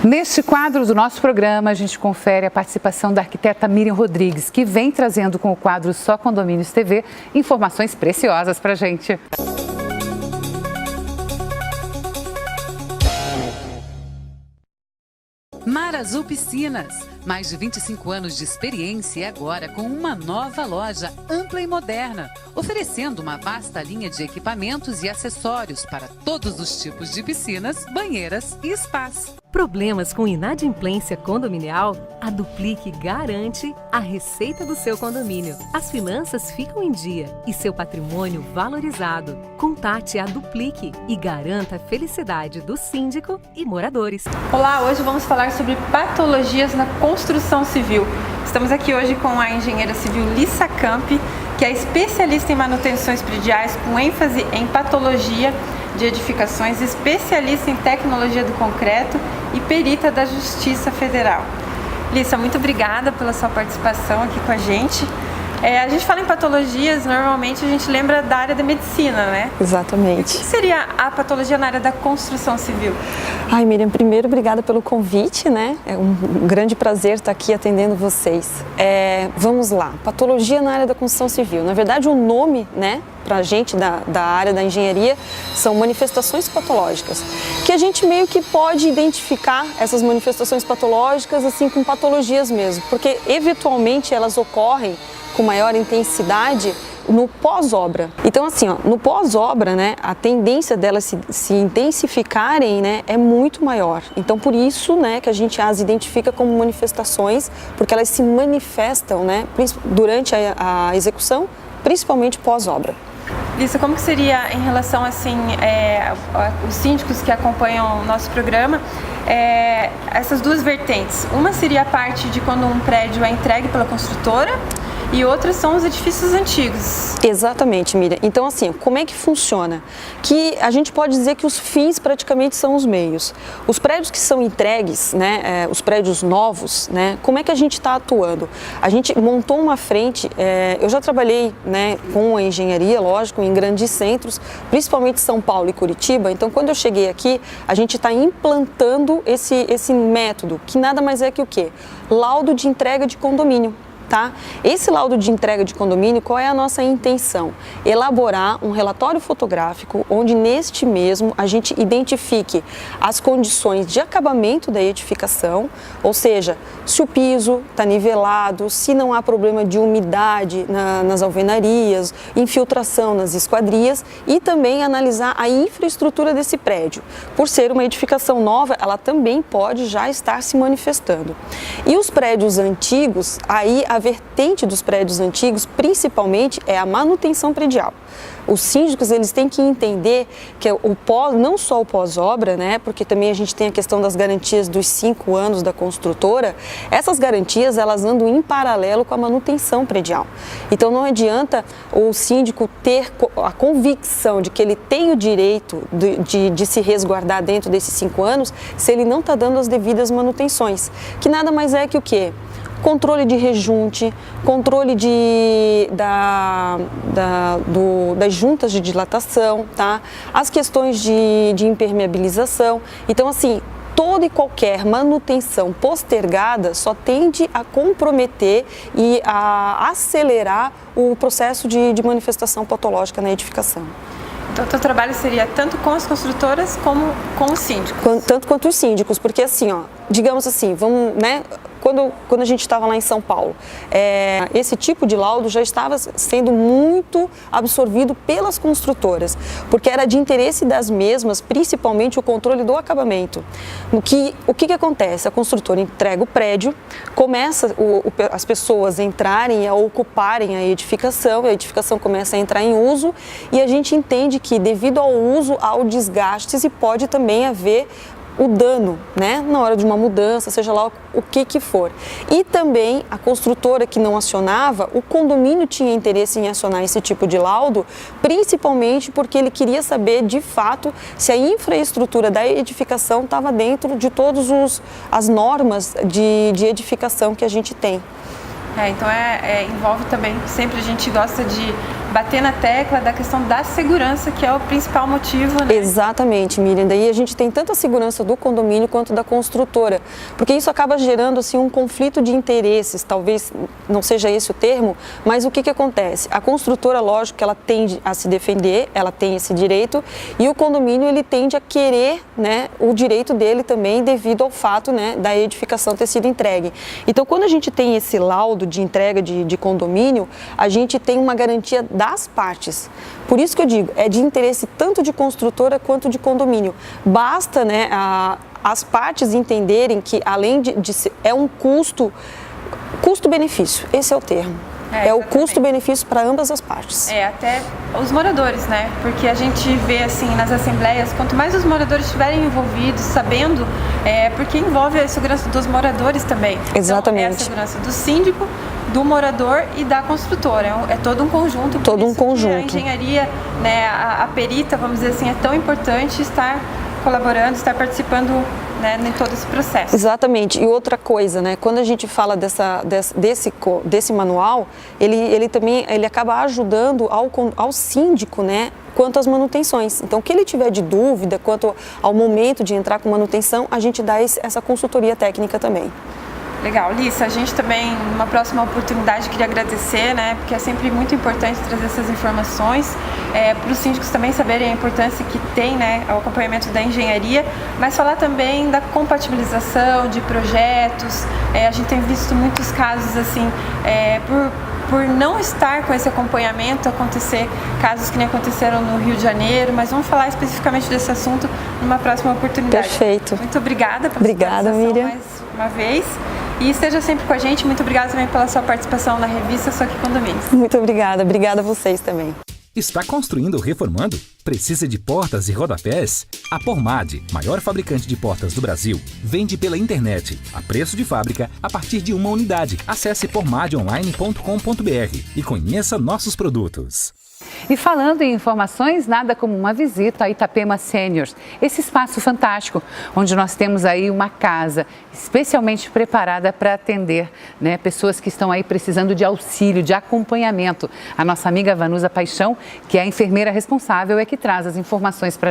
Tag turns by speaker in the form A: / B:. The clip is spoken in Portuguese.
A: Neste quadro do nosso programa, a gente confere a participação da arquiteta Miriam Rodrigues, que vem trazendo com o quadro Só Condomínios TV informações preciosas para a gente.
B: Mar Azul Piscinas, mais de 25 anos de experiência e agora com uma nova loja ampla e moderna, oferecendo uma vasta linha de equipamentos e acessórios para todos os tipos de piscinas, banheiras e spas.
C: Problemas com inadimplência condominial? A Duplique garante a receita do seu condomínio. As finanças ficam em dia e seu patrimônio valorizado. Contate a Duplique e garanta a felicidade do síndico e moradores.
D: Olá, hoje vamos falar sobre patologias na construção civil. Estamos aqui hoje com a engenheira civil Lissa Campi, que é especialista em manutenções prediais com ênfase em patologia de edificações, especialista em tecnologia do concreto e perita da Justiça Federal. Lissa, muito obrigada pela sua participação aqui com a gente. A gente fala em patologias, normalmente a gente lembra da área da medicina, né?
E: Exatamente.
D: O que seria a patologia na área da construção civil?
E: Ai, Miriam, primeiro, obrigada pelo convite, né? É um grande prazer estar aqui atendendo vocês. Vamos lá, patologia na área da construção civil. Na verdade, o nome, né, para a gente da área da engenharia são manifestações patológicas, que a gente meio que pode identificar essas manifestações patológicas assim com patologias mesmo, porque eventualmente elas ocorrem com maior intensidade no pós-obra. Então assim, no pós-obra, né, a tendência delas se intensificarem, né, é muito maior. Então por isso, né, que a gente as identifica como manifestações, porque elas se manifestam, né, durante a execução, principalmente pós-obra.
D: Lissa, como que seria em relação assim, os síndicos que acompanham o nosso programa, essas duas vertentes? Uma seria a parte de quando um prédio é entregue pela construtora e outras são os edifícios antigos.
E: Exatamente, Miriam. Então assim, como é que funciona? Que a gente pode dizer que os fins praticamente são os meios. Os prédios que são entregues, né, os prédios novos, né, como é que a gente está atuando? A gente montou uma frente, eu já trabalhei, né, com a engenharia, lógico, em grandes centros, principalmente São Paulo e Curitiba. Então quando eu cheguei aqui, a gente está implantando esse método, que nada mais é que o quê? Laudo de entrega de condomínio. Tá? Esse laudo de entrega de condomínio, qual é a nossa intenção? Elaborar um relatório fotográfico onde neste mesmo a gente identifique as condições de acabamento da edificação, ou seja, se o piso está nivelado, se não há problema de umidade nas alvenarias, infiltração nas esquadrias e também analisar a infraestrutura desse prédio. Por ser uma edificação nova, ela também pode já estar se manifestando. E os prédios antigos, aí a vertente dos prédios antigos, principalmente, é a manutenção predial. Os síndicos, eles têm que entender que não só o pós-obra, né, porque também a gente tem a questão das garantias dos 5 anos da construtora, essas garantias, elas andam em paralelo com a manutenção predial. Então não adianta o síndico ter a convicção de que ele tem o direito de se resguardar dentro desses 5 anos se ele não está dando as devidas manutenções, que nada mais é que o quê? Controle de rejunte, controle das juntas de dilatação, tá? As questões de impermeabilização. Então, assim, toda e qualquer manutenção postergada só tende a comprometer e a acelerar o processo de manifestação patológica na edificação.
D: Então, o teu trabalho seria tanto com as construtoras como com os síndicos?
E: Tanto quanto os síndicos, porque assim, digamos assim, vamos, né? Quando a gente estava lá em São Paulo, esse tipo de laudo já estava sendo muito absorvido pelas construtoras, porque era de interesse das mesmas, principalmente o controle do acabamento. O que acontece? A construtora entrega o prédio, começa as pessoas a entrarem e a ocuparem a edificação começa a entrar em uso e a gente entende que devido ao uso, há o desgaste e pode também haver o dano, né, na hora de uma mudança, seja lá o que for. E também a construtora que não acionava, o condomínio tinha interesse em acionar esse tipo de laudo, principalmente porque ele queria saber de fato se a infraestrutura da edificação estava dentro de todas as normas de edificação que a gente tem.
D: Então envolve também, sempre a gente gosta de bater na tecla da questão da segurança, que é o principal motivo, né?
E: Exatamente, Miriam. Daí a gente tem tanto a segurança do condomínio quanto da construtora, porque isso acaba gerando assim um conflito de interesses, talvez não seja esse o termo, mas o que acontece? A construtora, lógico, que ela tende a se defender, ela tem esse direito, e o condomínio ele tende a querer, né, o direito dele também devido ao fato, né, da edificação ter sido entregue. Então, quando a gente tem esse laudo de entrega de condomínio, a gente tem uma garantia das partes. Por isso que eu digo, é de interesse tanto de construtora quanto de condomínio. Basta, né, as partes entenderem que além de ser, é um custo-benefício, esse é o termo. É o custo-benefício para ambas as partes.
D: Até os moradores, né? Porque a gente vê assim nas assembleias, quanto mais os moradores estiverem envolvidos, sabendo, porque envolve a segurança dos moradores também.
E: Exatamente.
D: Então, é a segurança do síndico, do morador e da construtora. É todo um conjunto.
E: Todo um conjunto.
D: A engenharia, né, a perita, vamos dizer assim, é tão importante estar colaborando, estar participando, né, em todo esse processo.
E: Exatamente. E outra coisa, né, quando a gente fala desse manual, ele também acaba ajudando ao síndico, né, quanto às manutenções. Então, o que ele tiver de dúvida quanto ao momento de entrar com manutenção, a gente dá essa consultoria técnica também.
D: Legal, Lissa, a gente também, numa próxima oportunidade, queria agradecer, né, porque é sempre muito importante trazer essas informações, para os síndicos também saberem a importância que tem, né, o acompanhamento da engenharia, mas falar também da compatibilização de projetos. A gente tem visto muitos casos assim, por não estar com esse acompanhamento, acontecer casos que nem aconteceram no Rio de Janeiro, mas vamos falar especificamente desse assunto numa próxima oportunidade.
E: Perfeito.
D: Muito obrigada pela
E: Obrigada,
D: sua participação
E: Miriam.
D: mais uma vez. E esteja sempre com a gente. Muito obrigada também pela sua participação na revista Só Que Condomínios.
E: Muito obrigada. Obrigada a vocês também.
F: Está construindo ou reformando? Precisa de portas e rodapés? A Pormad, maior fabricante de portas do Brasil, vende pela internet, a preço de fábrica, a partir de uma unidade. Acesse pormadonline.com.br e conheça nossos produtos.
A: E falando em informações, nada como uma visita a Itapema Seniors, esse espaço fantástico, onde nós temos aí uma casa especialmente preparada para atender, né, pessoas que estão aí precisando de auxílio, de acompanhamento. A nossa amiga Vanusa Paixão, que é a enfermeira responsável, é que traz as informações para